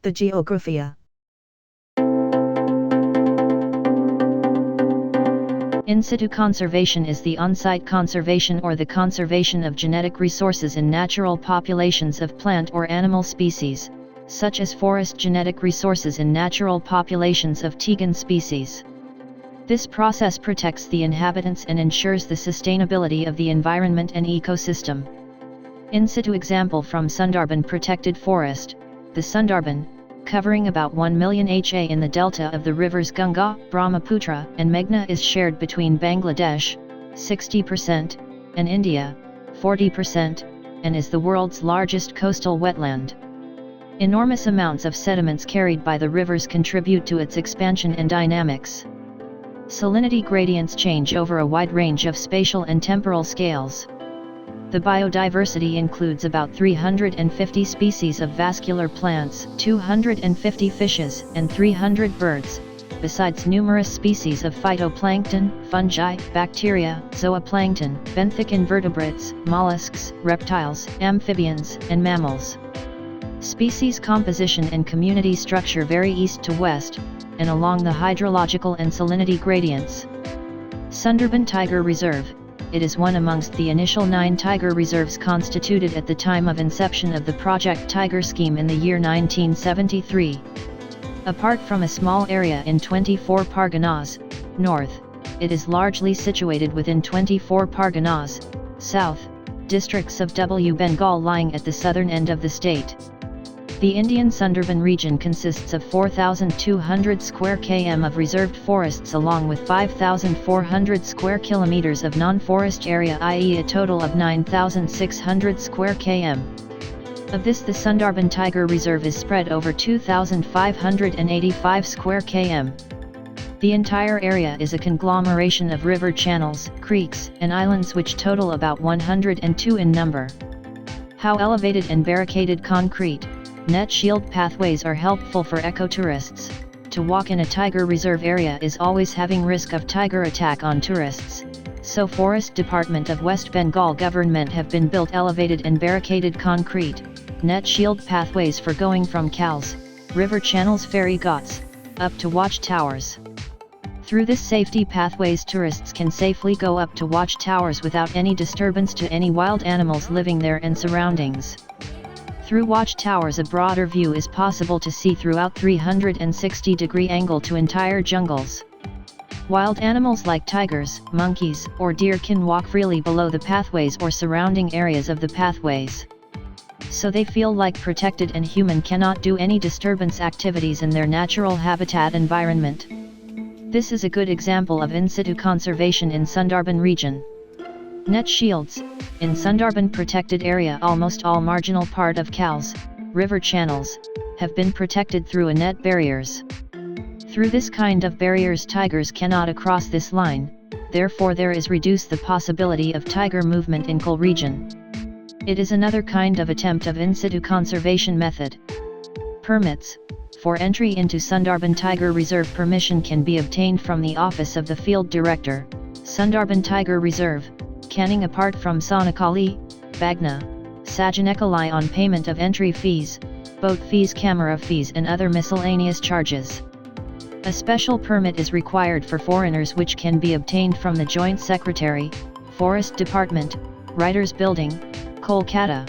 The Geographia. In-Situ Conservation is the on-site conservation or the conservation of genetic resources in natural populations of plant or animal species, such as forest genetic resources in natural populations of tegan species. This process protects the inhabitants and ensures the sustainability of the environment and ecosystem. In-situ example from Sundarban Protected Forest, the Sundarban, covering about 1 million ha in the delta of the rivers Ganga, Brahmaputra and Meghna is shared between Bangladesh, 60%, and India, 40%, and is the world's largest coastal wetland. Enormous amounts of sediments carried by the rivers contribute to its expansion and dynamics. Salinity gradients change over a wide range of spatial and temporal scales. The biodiversity includes about 350 species of vascular plants, 250 fishes, and 300 birds, besides numerous species of phytoplankton, fungi, bacteria, zooplankton, benthic invertebrates, mollusks, reptiles, amphibians, and mammals. Species composition and community structure vary east to west, and along the hydrological and salinity gradients. Sundarban Tiger Reserve. It is one amongst the initial 9 tiger reserves constituted at the time of inception of the Project Tiger scheme in the year 1973. Apart from a small area in 24 Parganas, north, it is largely situated within 24 Parganas, south, districts of West Bengal lying at the southern end of the state. The Indian Sundarban region consists of 4,200 square km of reserved forests along with 5,400 square kilometers of non-forest area, i.e. a total of 9,600 square km. Of this, the Sundarban Tiger Reserve is spread over 2,585 square km. The entire area is a conglomeration of river channels, creeks, and islands which total about 102 in number. How elevated and barricaded concrete, net shield pathways are helpful for ecotourists. To walk in a tiger reserve area is always having risk of tiger attack on tourists, so Forest Department of West Bengal government have been built elevated and barricaded concrete, net shield pathways for going from khals, river channels, Ferry Ghats, up to watch towers. Through this safety pathways tourists can safely go up to watch towers without any disturbance to any wild animals living there and surroundings. Through watch towers a broader view is possible to see throughout 360-degree angle to entire jungles. Wild animals like tigers, monkeys, or deer can walk freely below the pathways or surrounding areas of the pathways. So they feel like protected and human cannot do any disturbance activities in their natural habitat environment. This is a good example of in-situ conservation in Sundarban region. Net shields. In Sundarban protected area almost all marginal part of khals, river channels, have been protected through a net barriers. Through this kind of barriers tigers cannot cross this line, therefore there is reduced the possibility of tiger movement in khal region. It is another kind of attempt of in-situ conservation method. Permits. For entry into Sundarban Tiger Reserve permission can be obtained from the office of the Field Director, Sundarban Tiger Reserve, Canning apart from Sajnekhali, Meghna, Sajnekhali on payment of entry fees, boat fees, camera fees and other miscellaneous charges. A special permit is required for foreigners which can be obtained from the Joint Secretary, Forest Department, Writers Building, Kolkata.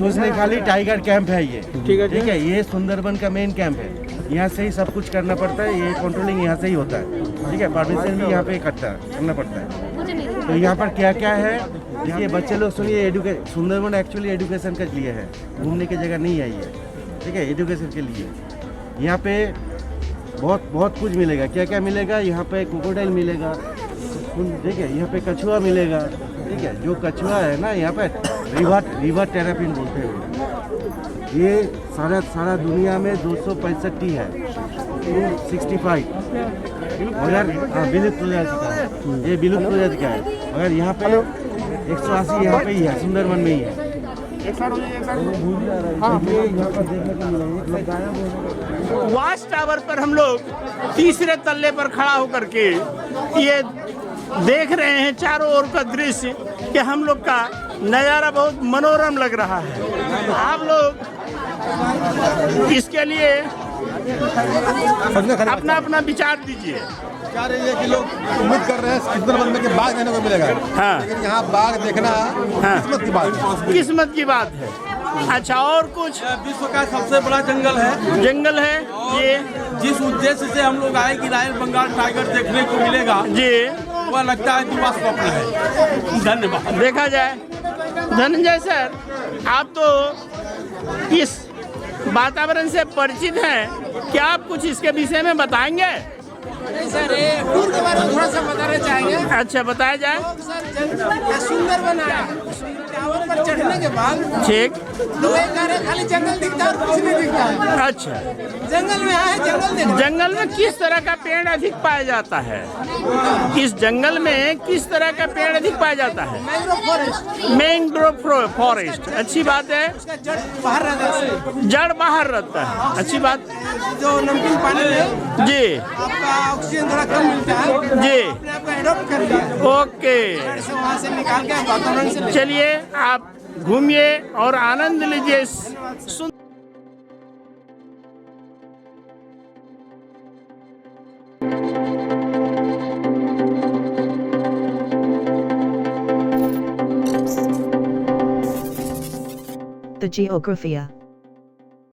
Sajnekhali tiger camp है ये, ठीक है। ये सुंदरबन का main camp है। यहाँ से ही सब कुछ करना पड़ता है, ये कंट्रोलिंग यहाँ से ही होता है, ठीक है। परमिशन भी यहाँ पे करना पड़ता है। तो यहाँ पर क्या क्या है देखिए बच्चे लोग सुनिए। सुंदरबन एक्चुअली एजुकेशन के लिए है, घूमने की जगह नहीं है ये, ठीक है। एजुकेशन के लिए यहाँ पे बहुत कुछ मिलेगा। क्या क्या मिलेगा यहाँ पे? क्रोकोडाइल मिलेगा, ठीक है। यहाँ पे कछुआ मिलेगा, ठीक है। जो कछुआ है ना यहाँ पे रिवर टेरापिन बोलते हैं। ये सारा दुनिया में 265 है, 265 मगर विलुप्त प्रजाति का है, ये विलुप्त प्रजाति का है, मगर यहाँ पे 180 यहाँ पे ही है, सुंदरबन में ही है। वॉच टावर पर हम लोग तीसरे तल्ले पर खड़ा होकर के ये देख रहे हैं चारों ओर का दृश्य कि हम लोग का नज़ारा बहुत मनोरम लग रहा है। आप लोग इसके लिए अपना अपना विचार दीजिए। क्या रही है कि लोग उम्मीद कर रहे हैं सुंदरबन में कि बाघ देखने को मिलेगा, हाँ। लेकिन यहाँ बाघ देखना किस्मत की बात है। किस्मत की बात है। अच्छा, और कुछ? विश्व का सबसे बड़ा जंगल है। जंगल है ये, जिस उद्देश्य से हम लोग आए कि रॉयल बंगाल टाइगर देखने को मिलेगा जी, वह लगता है दिवस स्वप्न है। धन्यवाद। देखा जाए। धनंजय सर, आप तो इस वातावरण से परिचित हैं, क्या आप कुछ इसके विषय में बताएंगे? सर, टूर के बारे में थोड़ा सा बताना चाहेंगे। अच्छा, बताया जाए। सुंदरबन आया, टावर पर चढ़ने के बाद ठीक, लोग कह रहे खाली जंगल दिखता है और कुछ नहीं दिखता है। अच्छा, जंगल में आए, जंगल देखो। जंगल में किस तरह का पेड़ अधिक पाया जाता है? इस जंगल में किस तरह का पेड़ अधिक पाया जाता है? Mangrove forest. मैंग्रोव फॉरेस्ट, अच्छी बात है। उसका जड़ बाहर रहता है। जड़ बाहर रहता है, अच्छी बात। जो नमकीन पानी में जी, आपका ऑक्सीजन थोड़ा कम मिलता है, जी, अपने आप को एडॉप्ट कर लिया। ओके। जड़ से वहाँ से निकाल के वातावरण से ले। चलिए, आप घूमिए और आनंद लीजिए। The Geographia